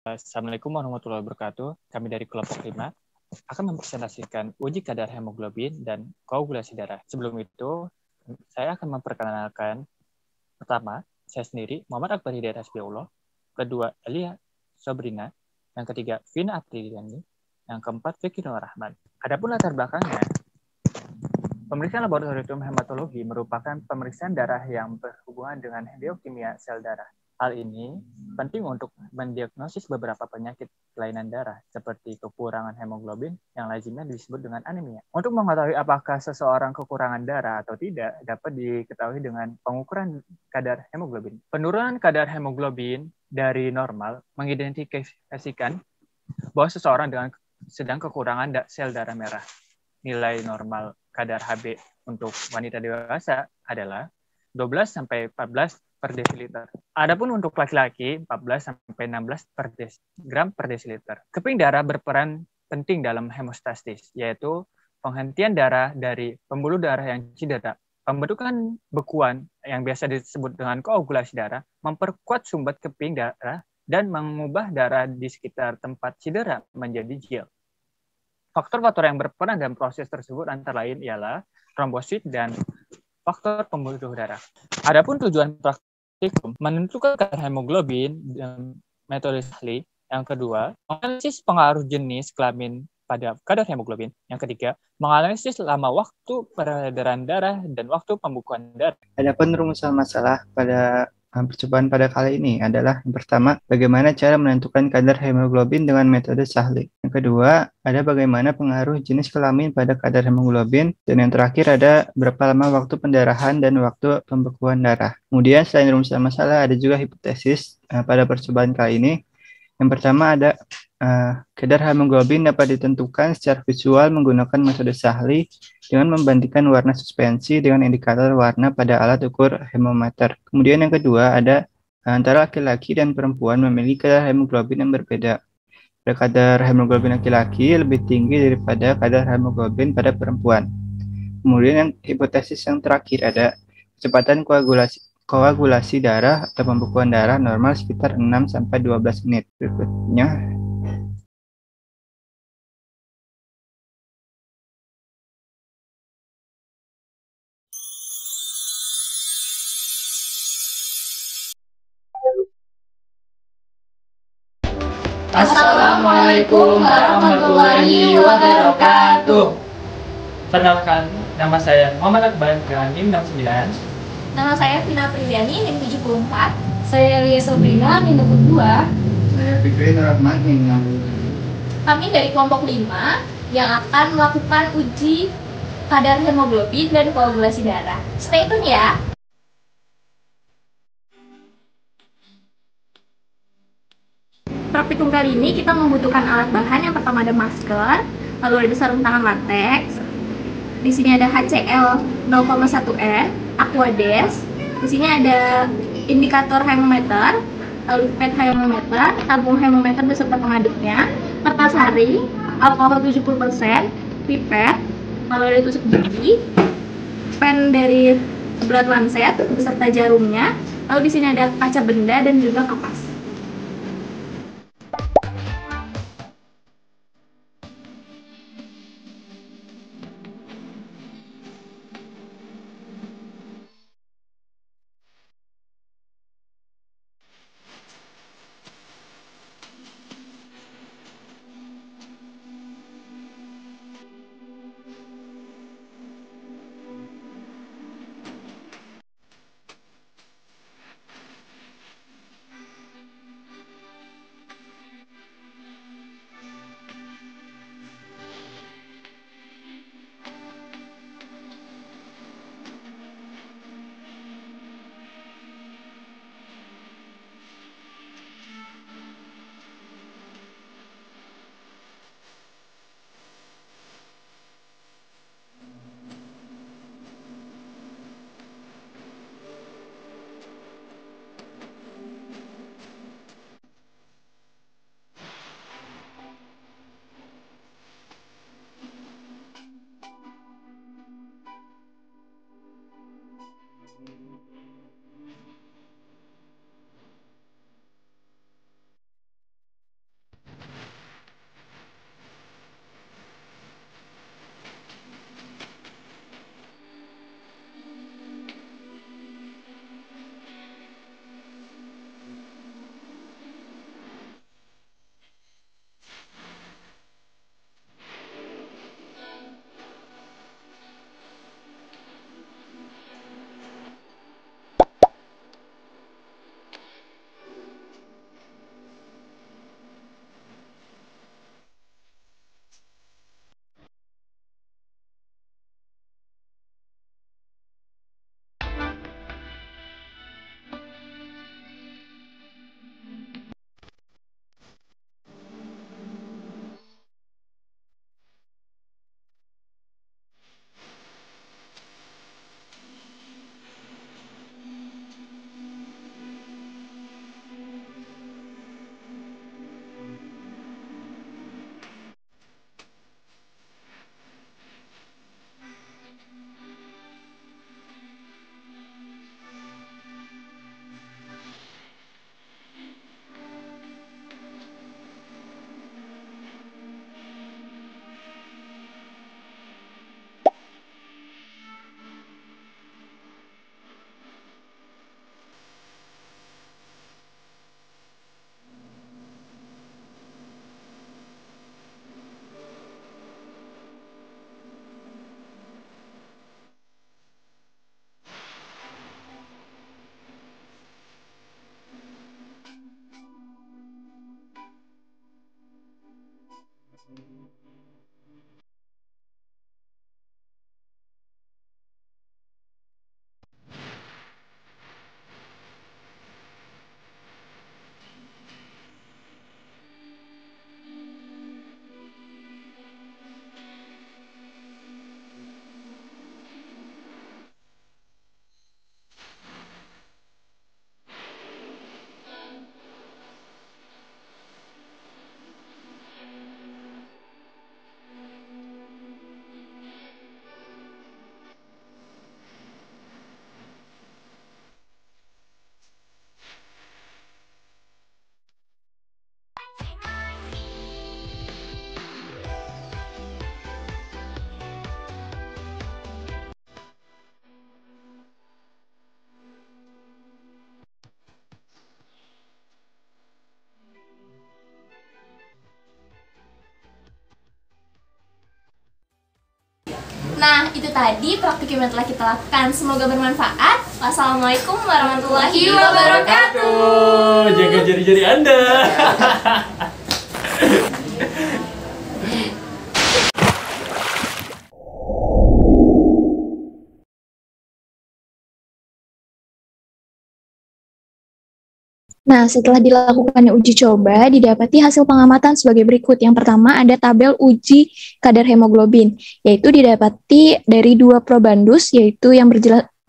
Assalamualaikum warahmatullahi wabarakatuh. Kami dari kelompok 5 akan mempresentasikan uji kadar hemoglobin dan koagulasi darah. Sebelum itu, saya akan memperkenalkan pertama, saya sendiri, Muhammad Akbar Hidayat Hasbiullah. Kedua, Elia Sobrina. Yang ketiga, Vina Apriliani. Yang keempat, Fikri Nur Rahman. Adapun latar belakangnya, pemeriksaan laboratorium hematologi merupakan pemeriksaan darah yang berhubungan dengan biokimia sel darah. Hal ini penting untuk mendiagnosis beberapa penyakit kelainan darah seperti kekurangan hemoglobin yang lazimnya disebut dengan anemia. Untuk mengetahui apakah seseorang kekurangan darah atau tidak dapat diketahui dengan pengukuran kadar hemoglobin. Penurunan kadar hemoglobin dari normal mengidentifikasikan bahwa seseorang sedang kekurangan sel darah merah. Nilai normal kadar Hb untuk wanita dewasa adalah 12 sampai 14 per desiliter. Adapun untuk laki-laki 14 sampai 16 gram per desiliter. Keping darah berperan penting dalam hemostasis, yaitu penghentian darah dari pembuluh darah yang cedera. Pembentukan bekuan yang biasa disebut dengan koagulasi darah memperkuat sumbat keping darah dan mengubah darah di sekitar tempat cedera menjadi gel. Faktor-faktor yang berperan dalam proses tersebut antara lain ialah trombosit dan faktor pembuluh darah. Adapun tujuan praktikum menentukan kadar hemoglobin dan metode ahli. Yang kedua, menganalisis pengaruh jenis kelamin pada kadar hemoglobin. Yang ketiga, menganalisis lama waktu peredaran darah dan waktu pembukuan darah. Adapun rumusan masalah pada percobaan pada kali ini adalah yang pertama, bagaimana cara menentukan kadar hemoglobin dengan metode Sahli. Yang kedua, ada bagaimana pengaruh jenis kelamin pada kadar hemoglobin. Dan yang terakhir ada berapa lama waktu pendarahan dan waktu pembekuan darah. Kemudian selain rumusan masalah, ada juga hipotesis pada percobaan kali ini. Yang pertama ada kadar hemoglobin dapat ditentukan secara visual menggunakan metode Sahli dengan membandingkan warna suspensi dengan indikator warna pada alat ukur hemometer. Kemudian yang kedua ada antara laki-laki dan perempuan memiliki kadar hemoglobin yang berbeda. Pada kadar hemoglobin laki-laki lebih tinggi daripada kadar hemoglobin pada perempuan. Kemudian yang hipotesis yang terakhir ada kecepatan koagulasi darah atau pembekuan darah normal sekitar 6-12 menit. Berikutnya, Assalamualaikum warahmatullahi wabarakatuh. Perkenalkan, nama saya Muhammad Akbar dengan NIM 69. Nama saya Vina Apriliani, NIM 74. Saya Elia Sobrina, NIM 22. saya Fikri Nur Rahman. Kami dari kelompok 5 yang akan melakukan uji kadar hemoglobin dan koagulasi darah. Stay tune ya. Praktikum kali ini kita membutuhkan alat bahan. Yang pertama ada masker, lalu ada sarung tangan latex. Di sini ada HCl 0,1 Aquades. Di sini ada indikator hemometer, lalu pipet hemometer, tabung hemometer beserta pengaduknya, kertas hari, alkohol 70%, pipet, lalu ada tusuk gigi, pen dari blood lancet beserta jarumnya, lalu di sini ada kaca benda dan juga kapas. Nah, itu tadi praktikum yang telah kita lakukan. Semoga bermanfaat. Wassalamualaikum warahmatullahi wabarakatuh. Jaga jari-jari Anda. Nah, setelah dilakukannya uji coba, didapati hasil pengamatan sebagai berikut. Yang pertama, ada tabel uji kadar hemoglobin, yaitu didapati dari 2 probandus, yaitu yang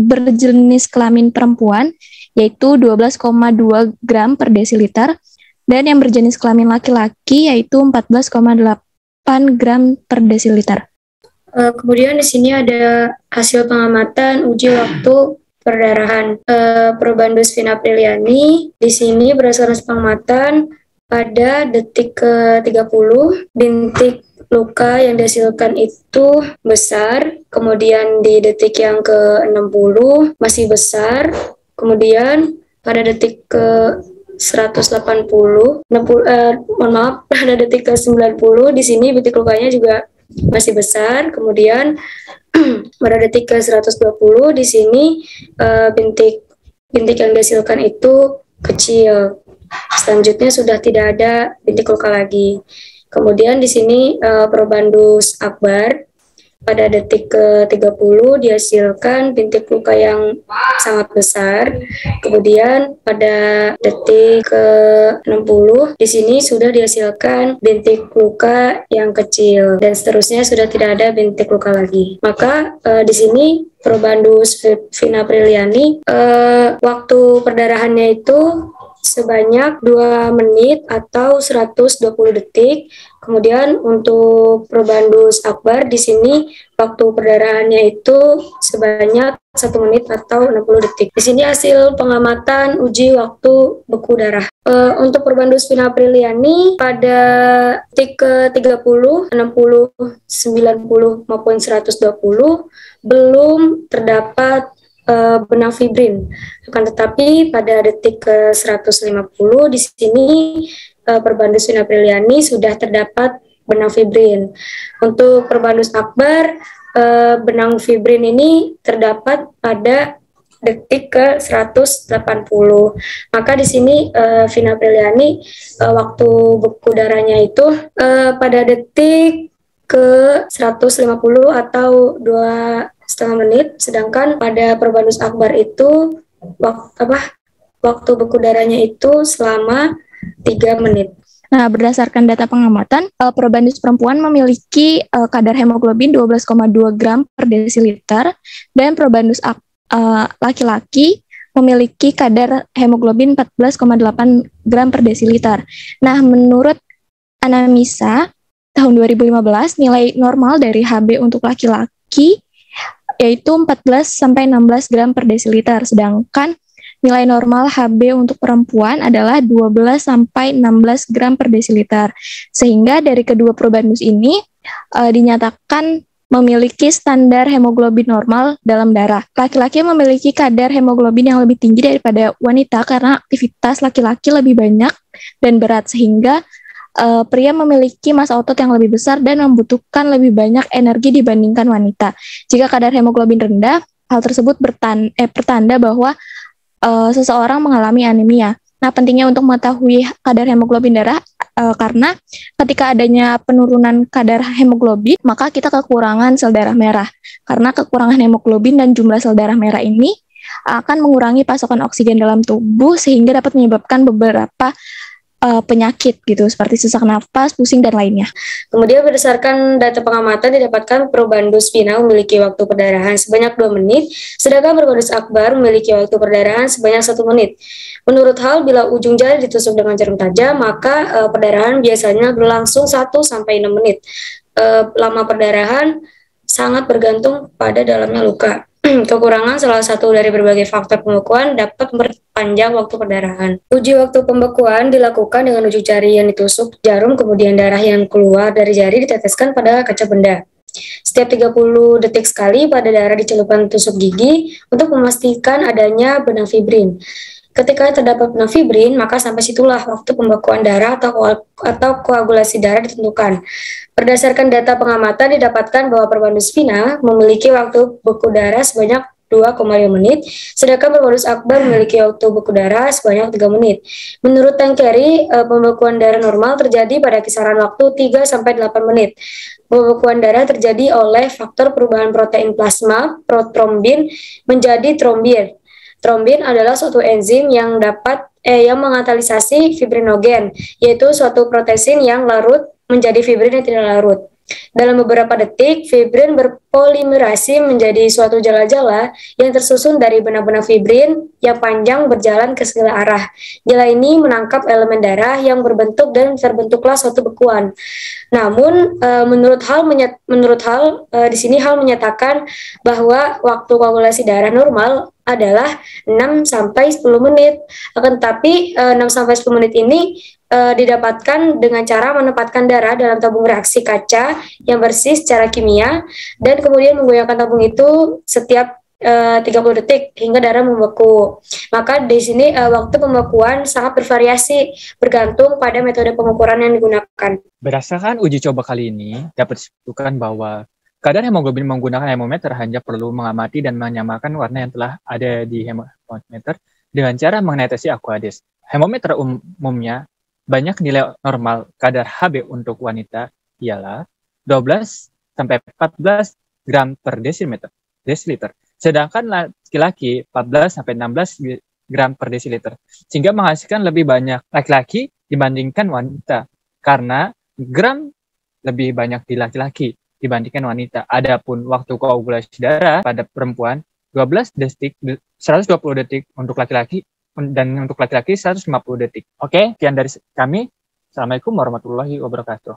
berjenis kelamin perempuan, yaitu 12,2 gram per desiliter, dan yang berjenis kelamin laki-laki, yaitu 14,8 gram per desiliter. Kemudian di sini ada hasil pengamatan uji waktu perdarahan probandus Vina Apriliani. Di sini berdasarkan pengamatan pada detik ke-30 bintik luka yang dihasilkan itu besar, kemudian di detik yang ke-60 masih besar, kemudian pada detik ke 180, pada detik ke-90 di sini bintik lukanya juga masih besar, kemudian pada detik ke-120 di sini bintik yang dihasilkan itu kecil. Selanjutnya sudah tidak ada bintik luka lagi. Kemudian di sini probandus akbar pada detik ke-30 dihasilkan bintik luka yang sangat besar. Kemudian pada detik ke-60 di sini sudah dihasilkan bintik luka yang kecil, dan seterusnya sudah tidak ada bintik luka lagi. Maka di sini probandus Vina Apriliani waktu perdarahannya itu sebanyak 2 menit atau 120 detik. Kemudian untuk probandus akbar di sini waktu perdarahannya itu sebanyak 1 menit atau 60 detik. Di sini hasil pengamatan uji waktu beku darah. Untuk probandus Vina Apriliani pada detik ke-30, 60, 90 maupun 120 belum terdapat benang fibrin. Akan tetapi pada detik ke-150 di sini probandus Vina Apriliani sudah terdapat benang fibrin. Untuk probandus akbar benang fibrin ini terdapat pada detik ke-180. Maka di sini Vina Apriliani waktu beku darahnya itu pada detik ke-150 atau 2,5 menit, sedangkan pada probandus akbar itu waktu beku darahnya itu selama 3 menit. Nah, berdasarkan data pengamatan, probandus perempuan memiliki kadar hemoglobin 12,2 gram per desiliter, dan probandus laki-laki memiliki kadar hemoglobin 14,8 gram per desiliter. Nah, menurut Anamisa tahun 2015, nilai normal dari HB untuk laki-laki yaitu 14-16 gram per desiliter, sedangkan nilai normal HB untuk perempuan adalah 12-16 gram per desiliter. Sehingga dari kedua probandus ini dinyatakan memiliki standar hemoglobin normal dalam darah. Laki-laki memiliki kadar hemoglobin yang lebih tinggi daripada wanita karena aktivitas laki-laki lebih banyak dan berat, sehingga pria memiliki massa otot yang lebih besar dan membutuhkan lebih banyak energi dibandingkan wanita. Jika kadar hemoglobin rendah, hal tersebut pertanda bahwa seseorang mengalami anemia. Nah, pentingnya untuk mengetahui kadar hemoglobin darah karena ketika adanya penurunan kadar hemoglobin, maka kita kekurangan sel darah merah. Karena kekurangan hemoglobin dan jumlah sel darah merah ini akan mengurangi pasokan oksigen dalam tubuh sehingga dapat menyebabkan beberapa penyakit gitu seperti sesak nafas, pusing dan lainnya. Kemudian berdasarkan data pengamatan didapatkan probandus Vina memiliki waktu perdarahan sebanyak 2 menit, sedangkan probandus akbar memiliki waktu perdarahan sebanyak 1 menit. Menurut Hall, bila ujung jari ditusuk dengan jarum tajam, maka perdarahan biasanya berlangsung 1-6 menit. Lama perdarahan sangat bergantung pada dalamnya luka. Kekurangan salah satu dari berbagai faktor pembekuan dapat memperpanjang waktu perdarahan. Uji waktu pembekuan dilakukan dengan ujung jari yang ditusuk jarum, kemudian darah yang keluar dari jari diteteskan pada kaca benda. Setiap 30 detik sekali pada darah dicelupkan tusuk gigi untuk memastikan adanya benang fibrin. Ketika terdapat fibrin, maka sampai situlah waktu pembekuan darah atau koagulasi darah ditentukan. Berdasarkan data pengamatan didapatkan bahwa Probandus Vina memiliki waktu beku darah sebanyak 2,5 menit, sedangkan Probandus Akbar memiliki waktu beku darah sebanyak 3 menit. Menurut Tank Carey, pembekuan darah normal terjadi pada kisaran waktu 3-8 menit. Pembekuan darah terjadi oleh faktor perubahan protein plasma, protrombin, menjadi trombin. Trombin adalah suatu enzim yang mengkatalisasi fibrinogen, yaitu suatu protein yang larut menjadi fibrin yang tidak larut. Dalam beberapa detik, fibrin berpolimerasi menjadi suatu jala-jala yang tersusun dari benang-benang fibrin yang panjang berjalan ke segala arah. Jala ini menangkap elemen darah yang berbentuk dan terbentuklah suatu bekuan. Namun, menurut Hall di sini Hall menyatakan bahwa waktu koagulasi darah normal adalah 6-10 menit. Akan tetapi 6-10 menit ini didapatkan dengan cara menempatkan darah dalam tabung reaksi kaca yang bersih secara kimia dan kemudian menggoyangkan tabung itu setiap 30 detik hingga darah membeku. Maka di sini waktu pembekuan sangat bervariasi bergantung pada metode pengukuran yang digunakan. Berdasarkan uji coba kali ini, dapat disebutkan bahwa kadar hemoglobin menggunakan hemometer hanya perlu mengamati dan menyamakan warna yang telah ada di hemometer dengan cara menetesi Aquades. Hemometer umumnya banyak nilai normal kadar Hb untuk wanita ialah 12-14 gram per desiliter. Sedangkan laki-laki 14-16 gram per desiliter. Sehingga menghasilkan lebih banyak laki-laki dibandingkan wanita. Karena gram lebih banyak di laki-laki dibandingkan wanita. Adapun waktu koagulasi darah pada perempuan 120 detik untuk laki-laki dan untuk laki-laki 150 detik. Oke, sekian dari kami. Assalamualaikum warahmatullahi wabarakatuh.